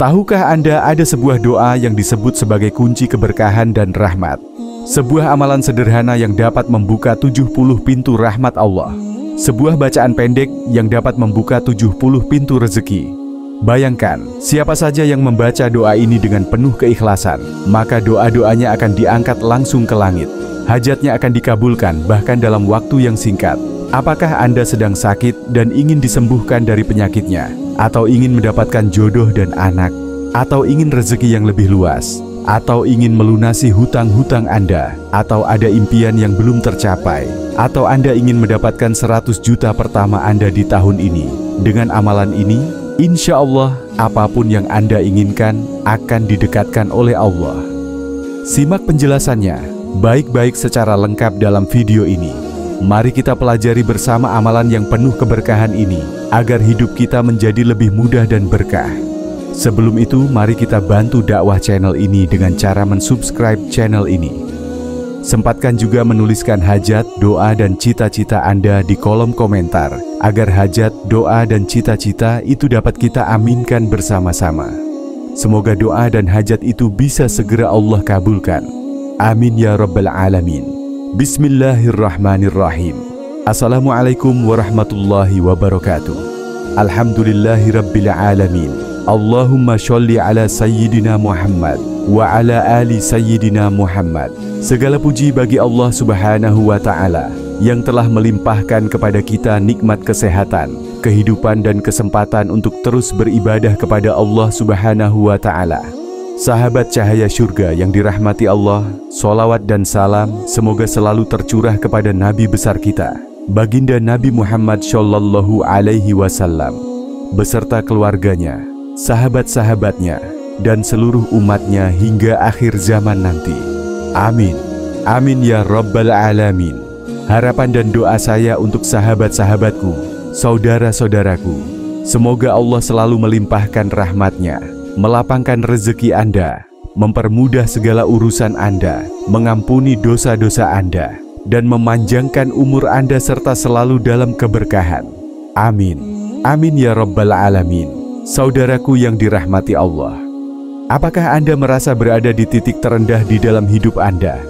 Tahukah Anda ada sebuah doa yang disebut sebagai kunci keberkahan dan rahmat? Sebuah amalan sederhana yang dapat membuka 70 pintu rahmat Allah. Sebuah bacaan pendek yang dapat membuka 70 pintu rezeki. Bayangkan, siapa saja yang membaca doa ini dengan penuh keikhlasan, maka doa-doanya akan diangkat langsung ke langit. Hajatnya akan dikabulkan bahkan dalam waktu yang singkat. Apakah Anda sedang sakit dan ingin disembuhkan dari penyakitnya? Atau ingin mendapatkan jodoh dan anak? Atau ingin rezeki yang lebih luas? Atau ingin melunasi hutang-hutang Anda? Atau ada impian yang belum tercapai? Atau Anda ingin mendapatkan 100 juta pertama Anda di tahun ini? Dengan amalan ini, insya Allah, apapun yang Anda inginkan akan didekatkan oleh Allah. Simak penjelasannya baik-baik secara lengkap dalam video ini. Mari kita pelajari bersama amalan yang penuh keberkahan ini, agar hidup kita menjadi lebih mudah dan berkah. Sebelum itu, mari kita bantu dakwah channel ini dengan cara mensubscribe channel ini. Sempatkan juga menuliskan hajat, doa, dan cita-cita Anda di kolom komentar, agar hajat, doa, dan cita-cita itu dapat kita aminkan bersama-sama. Semoga doa dan hajat itu bisa segera Allah kabulkan. Amin ya Rabbal Alamin. Bismillahirrahmanirrahim. Assalamualaikum warahmatullahi wabarakatuh. Alhamdulillahi Rabbil Alamin. Allahumma sholli ala Sayyidina Muhammad wa ala ali Sayyidina Muhammad. Segala puji bagi Allah Subhanahu wa Ta'ala yang telah melimpahkan kepada kita nikmat kesehatan, kehidupan, dan kesempatan untuk terus beribadah kepada Allah Subhanahu wa Ta'ala. Sahabat cahaya surga yang dirahmati Allah, solawat dan salam semoga selalu tercurah kepada Nabi besar kita, Baginda Nabi Muhammad Shallallahu Alaihi Wasallam, beserta keluarganya, sahabat-sahabatnya, dan seluruh umatnya hingga akhir zaman nanti. Amin. Amin ya Rabbal Alamin. Harapan dan doa saya untuk sahabat-sahabatku, saudara-saudaraku, semoga Allah selalu melimpahkan rahmat-Nya, melapangkan rezeki Anda, mempermudah segala urusan Anda, mengampuni dosa-dosa Anda, dan memanjangkan umur Anda serta selalu dalam keberkahan. Amin. Amin ya Rabbal Alamin. Saudaraku yang dirahmati Allah, apakah Anda merasa berada di titik terendah di dalam hidup Anda?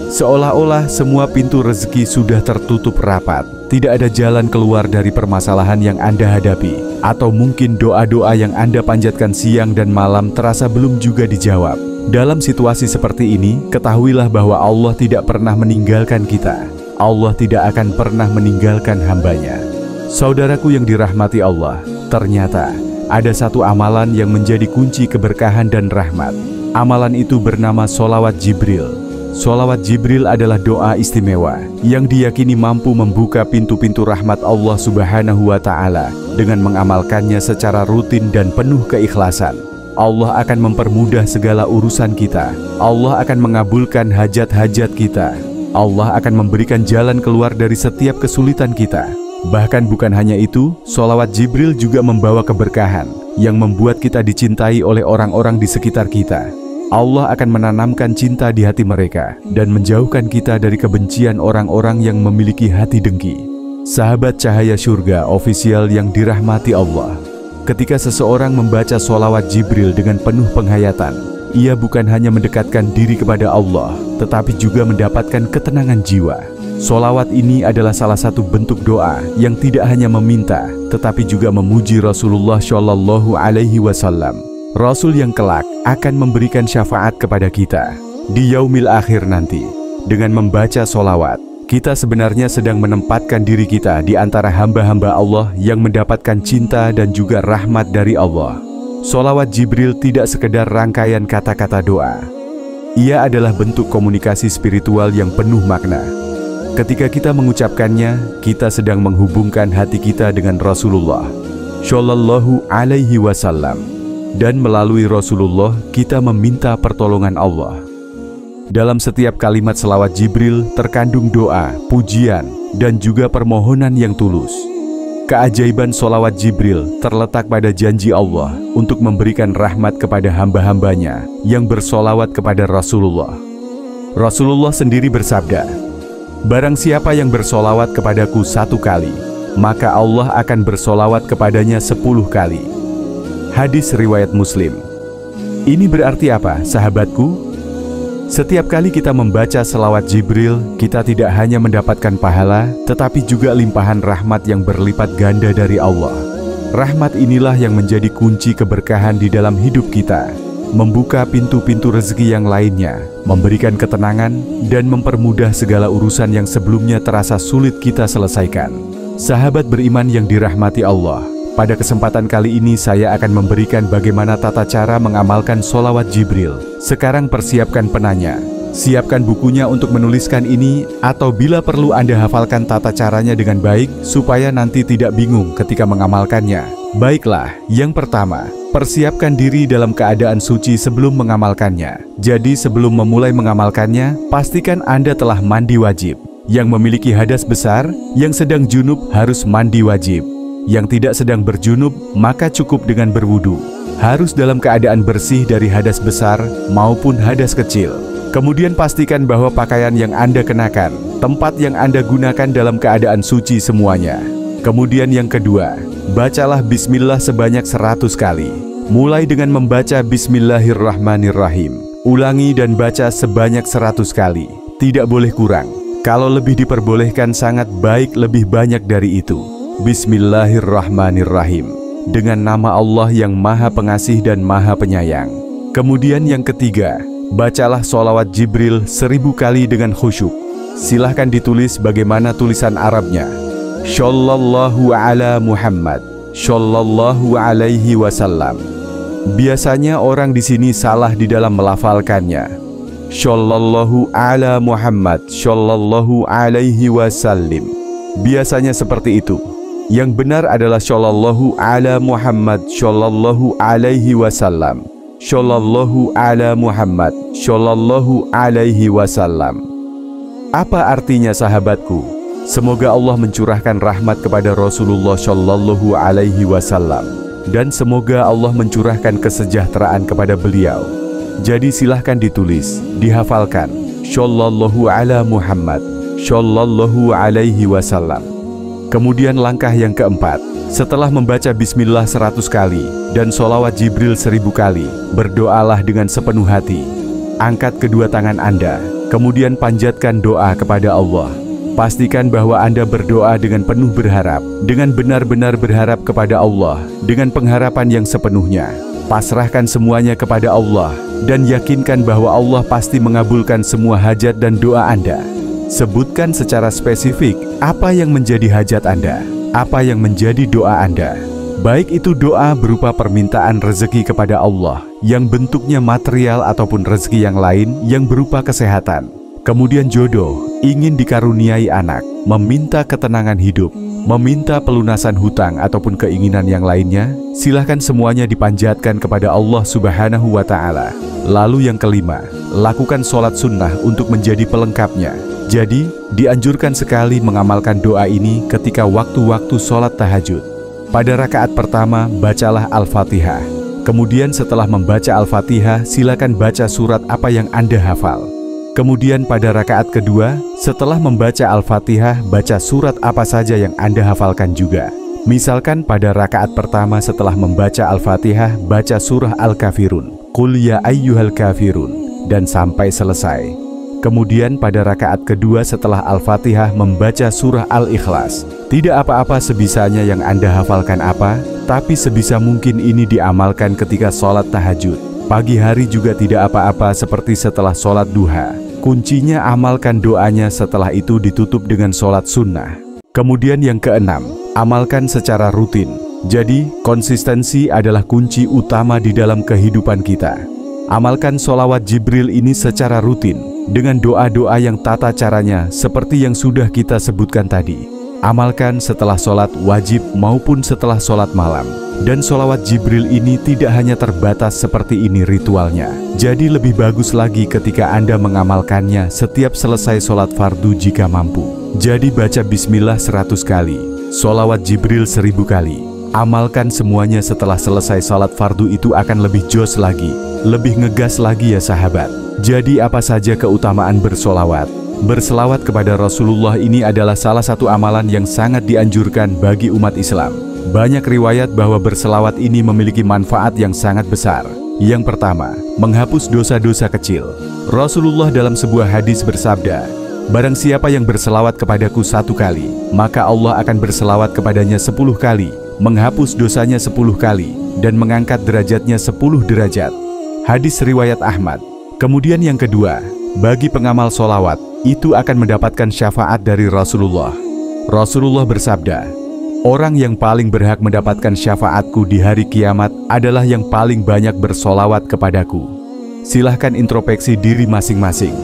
Seolah-olah semua pintu rezeki sudah tertutup rapat, tidak ada jalan keluar dari permasalahan yang Anda hadapi, atau mungkin doa-doa yang Anda panjatkan siang dan malam terasa belum juga dijawab. Dalam situasi seperti ini, ketahuilah bahwa Allah tidak pernah meninggalkan kita. Allah tidak akan pernah meninggalkan hambanya. Saudaraku yang dirahmati Allah, ternyata ada satu amalan yang menjadi kunci keberkahan dan rahmat. Amalan itu bernama sholawat Jibril. Sholawat Jibril adalah doa istimewa yang diyakini mampu membuka pintu-pintu rahmat Allah Subhanahu wa Ta'ala dengan mengamalkannya secara rutin dan penuh keikhlasan. Allah akan mempermudah segala urusan kita. Allah akan mengabulkan hajat-hajat kita. Allah akan memberikan jalan keluar dari setiap kesulitan kita. Bahkan bukan hanya itu, sholawat Jibril juga membawa keberkahan yang membuat kita dicintai oleh orang-orang di sekitar kita. Allah akan menanamkan cinta di hati mereka dan menjauhkan kita dari kebencian orang-orang yang memiliki hati dengki. Sahabat cahaya surga official yang dirahmati Allah, ketika seseorang membaca sholawat Jibril dengan penuh penghayatan, ia bukan hanya mendekatkan diri kepada Allah, tetapi juga mendapatkan ketenangan jiwa. Sholawat ini adalah salah satu bentuk doa yang tidak hanya meminta, tetapi juga memuji Rasulullah Shallallahu Alaihi Wasallam, Rasul yang kelak akan memberikan syafaat kepada kita di yaumil akhir nanti. Dengan membaca sholawat, kita sebenarnya sedang menempatkan diri kita di antara hamba-hamba Allah yang mendapatkan cinta dan juga rahmat dari Allah. Sholawat Jibril tidak sekedar rangkaian kata-kata doa. Ia adalah bentuk komunikasi spiritual yang penuh makna. Ketika kita mengucapkannya, kita sedang menghubungkan hati kita dengan Rasulullah Shallallahu Alaihi Wasallam. Dan melalui Rasulullah, kita meminta pertolongan Allah. Dalam setiap kalimat selawat Jibril terkandung doa, pujian, dan juga permohonan yang tulus. Keajaiban sholawat Jibril terletak pada janji Allah untuk memberikan rahmat kepada hamba-hambanya yang bersolawat kepada Rasulullah. Rasulullah sendiri bersabda, "Barang siapa yang bersolawat kepadaku 1 kali, maka Allah akan bersolawat kepadanya 10 kali." Hadis riwayat Muslim. Ini berarti apa, sahabatku? Setiap kali kita membaca selawat Jibril, kita tidak hanya mendapatkan pahala, tetapi juga limpahan rahmat yang berlipat ganda dari Allah. Rahmat inilah yang menjadi kunci keberkahan di dalam hidup kita, membuka pintu-pintu rezeki yang lainnya, memberikan ketenangan, dan mempermudah segala urusan yang sebelumnya terasa sulit kita selesaikan. Sahabat beriman yang dirahmati Allah, pada kesempatan kali ini saya akan memberikan bagaimana tata cara mengamalkan sholawat Jibril. Sekarang persiapkan penanya, siapkan bukunya untuk menuliskan ini, atau bila perlu Anda hafalkan tata caranya dengan baik, supaya nanti tidak bingung ketika mengamalkannya. Baiklah, yang pertama, persiapkan diri dalam keadaan suci sebelum mengamalkannya. Jadi sebelum memulai mengamalkannya, pastikan Anda telah mandi wajib. Yang memiliki hadas besar, yang sedang junub harus mandi wajib. Yang tidak sedang berjunub, maka cukup dengan berwudu. Harus dalam keadaan bersih dari hadas besar maupun hadas kecil. Kemudian pastikan bahwa pakaian yang Anda kenakan, tempat yang Anda gunakan dalam keadaan suci semuanya. Kemudian yang kedua, bacalah Bismillah sebanyak 100 kali. Mulai dengan membaca Bismillahirrahmanirrahim. Ulangi dan baca sebanyak 100 kali. Tidak boleh kurang. Kalau lebih diperbolehkan sangat baik lebih banyak dari itu. Bismillahirrahmanirrahim. Dengan nama Allah yang Maha Pengasih dan Maha Penyayang. Kemudian yang ketiga, bacalah sholawat Jibril 1000 kali dengan khusyuk. Silahkan ditulis bagaimana tulisan Arabnya. Shallallahu ala Muhammad, Shallallahu alaihi wasallam. Biasanya orang di sini salah di dalam melafalkannya. Shallallahu ala Muhammad, Shallallahu alaihi wasallim. Biasanya seperti itu. Yang benar adalah Shallallahu ala Muhammad, Shallallahu alaihi wasallam. Shallallahu ala Muhammad, Shallallahu alaihi wasallam. Apa artinya, sahabatku? Semoga Allah mencurahkan rahmat kepada Rasulullah Shallallahu alaihi wasallam, dan semoga Allah mencurahkan kesejahteraan kepada beliau. Jadi silahkan ditulis, dihafalkan. Shallallahu ala Muhammad, Shallallahu alaihi wasallam. Kemudian langkah yang keempat, setelah membaca Bismillah 100 kali dan sholawat Jibril 1000 kali, berdoalah dengan sepenuh hati. Angkat kedua tangan Anda, kemudian panjatkan doa kepada Allah. Pastikan bahwa Anda berdoa dengan penuh berharap, dengan benar-benar berharap kepada Allah, dengan pengharapan yang sepenuhnya. Pasrahkan semuanya kepada Allah, dan yakinkan bahwa Allah pasti mengabulkan semua hajat dan doa Anda. Sebutkan secara spesifik apa yang menjadi hajat Anda, apa yang menjadi doa Anda. Baik itu doa berupa permintaan rezeki kepada Allah, yang bentuknya material ataupun rezeki yang lain yang berupa kesehatan. Kemudian jodoh, ingin dikaruniai anak, meminta ketenangan hidup, meminta pelunasan hutang ataupun keinginan yang lainnya, silahkan semuanya dipanjatkan kepada Allah Subhanahu wa Ta'ala. Lalu yang kelima, lakukan sholat sunnah untuk menjadi pelengkapnya. Jadi, dianjurkan sekali mengamalkan doa ini ketika waktu-waktu sholat tahajud. Pada rakaat pertama, bacalah Al-Fatihah. Kemudian setelah membaca Al-Fatihah, silakan baca surat apa yang Anda hafal. Kemudian pada rakaat kedua, setelah membaca Al-Fatihah, baca surat apa saja yang Anda hafalkan juga. Misalkan pada rakaat pertama setelah membaca Al-Fatihah, baca surah Al-Kafirun, Qul ya ayyuhal kafirun, dan sampai selesai. Kemudian pada rakaat kedua setelah Al-Fatihah membaca surah Al-Ikhlas. Tidak apa-apa sebisanya yang Anda hafalkan apa, tapi sebisa mungkin ini diamalkan ketika sholat tahajud. Pagi hari juga tidak apa-apa seperti setelah sholat duha. Kuncinya amalkan doanya, setelah itu ditutup dengan sholat sunnah. Kemudian yang keenam, amalkan secara rutin. Jadi, konsistensi adalah kunci utama di dalam kehidupan kita. Amalkan sholawat Jibril ini secara rutin, dengan doa-doa yang tata caranya seperti yang sudah kita sebutkan tadi. Amalkan setelah sholat wajib maupun setelah sholat malam. Dan sholawat Jibril ini tidak hanya terbatas seperti ini ritualnya. Jadi lebih bagus lagi ketika Anda mengamalkannya setiap selesai sholat fardu jika mampu. Jadi baca Bismillah 100 kali, sholawat Jibril 1000 kali. Amalkan semuanya setelah selesai sholat fardu, itu akan lebih jos lagi, lebih ngegas lagi ya sahabat. Jadi apa saja keutamaan bersolawat? Berselawat kepada Rasulullah ini adalah salah satu amalan yang sangat dianjurkan bagi umat Islam. Banyak riwayat bahwa berselawat ini memiliki manfaat yang sangat besar. Yang pertama, menghapus dosa-dosa kecil. Rasulullah dalam sebuah hadis bersabda, "Barang siapa yang berselawat kepadaku 1 kali, maka Allah akan berselawat kepadanya 10 kali, menghapus dosanya 10 kali, dan mengangkat derajatnya 10 derajat." Hadis riwayat Ahmad. Kemudian yang kedua, bagi pengamal solawat, itu akan mendapatkan syafaat dari Rasulullah. Rasulullah bersabda, "Orang yang paling berhak mendapatkan syafaatku di hari kiamat adalah yang paling banyak bersolawat kepadaku." Silahkan introspeksi diri masing-masing.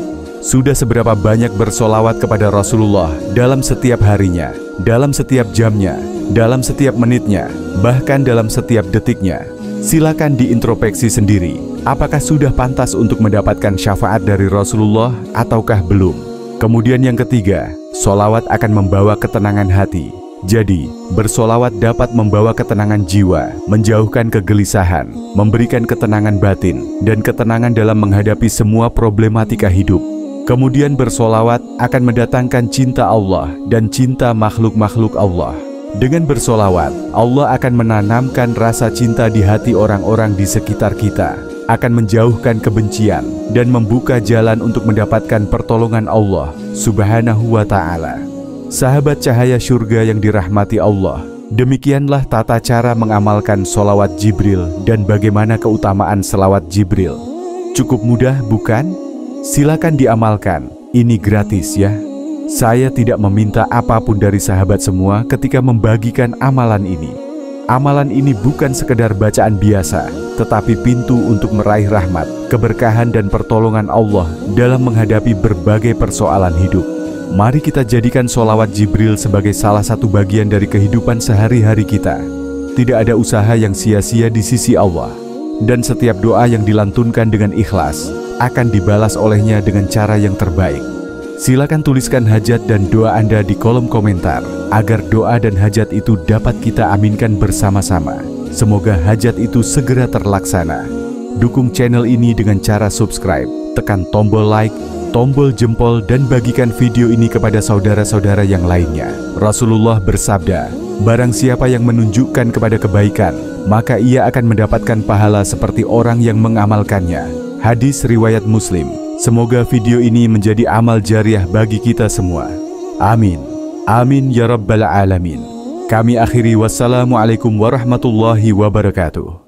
Sudah seberapa banyak bersolawat kepada Rasulullah dalam setiap harinya, dalam setiap jamnya, dalam setiap menitnya, bahkan dalam setiap detiknya? Silakan diintrospeksi sendiri. Apakah sudah pantas untuk mendapatkan syafaat dari Rasulullah ataukah belum? Kemudian yang ketiga, solawat akan membawa ketenangan hati. Jadi, bersolawat dapat membawa ketenangan jiwa, menjauhkan kegelisahan, memberikan ketenangan batin, dan ketenangan dalam menghadapi semua problematika hidup. Kemudian bersolawat akan mendatangkan cinta Allah dan cinta makhluk-makhluk Allah. Dengan bersolawat, Allah akan menanamkan rasa cinta di hati orang-orang di sekitar kita, akan menjauhkan kebencian, dan membuka jalan untuk mendapatkan pertolongan Allah Subhanahu wa Ta'ala. Sahabat cahaya surga yang dirahmati Allah, demikianlah tata cara mengamalkan solawat Jibril dan bagaimana keutamaan selawat Jibril. Cukup mudah, bukan? Silakan diamalkan, ini gratis ya. Saya tidak meminta apapun dari sahabat semua ketika membagikan amalan ini. Amalan ini bukan sekedar bacaan biasa, tetapi pintu untuk meraih rahmat, keberkahan dan pertolongan Allah dalam menghadapi berbagai persoalan hidup. Mari kita jadikan solawat Jibril sebagai salah satu bagian dari kehidupan sehari-hari kita. Tidak ada usaha yang sia-sia di sisi Allah, dan setiap doa yang dilantunkan dengan ikhlas akan dibalas olehnya dengan cara yang terbaik. Silakan tuliskan hajat dan doa Anda di kolom komentar, agar doa dan hajat itu dapat kita aminkan bersama-sama. Semoga hajat itu segera terlaksana. Dukung channel ini dengan cara subscribe, tekan tombol like, tombol jempol, dan bagikan video ini kepada saudara-saudara yang lainnya. Rasulullah bersabda, "Barang siapa yang menunjukkan kepada kebaikan, maka ia akan mendapatkan pahala seperti orang yang mengamalkannya." Hadis riwayat Muslim. Semoga video ini menjadi amal jariah bagi kita semua. Amin. Amin ya rabbal alamin. Kami akhiri, wassalamualaikum warahmatullahi wabarakatuh.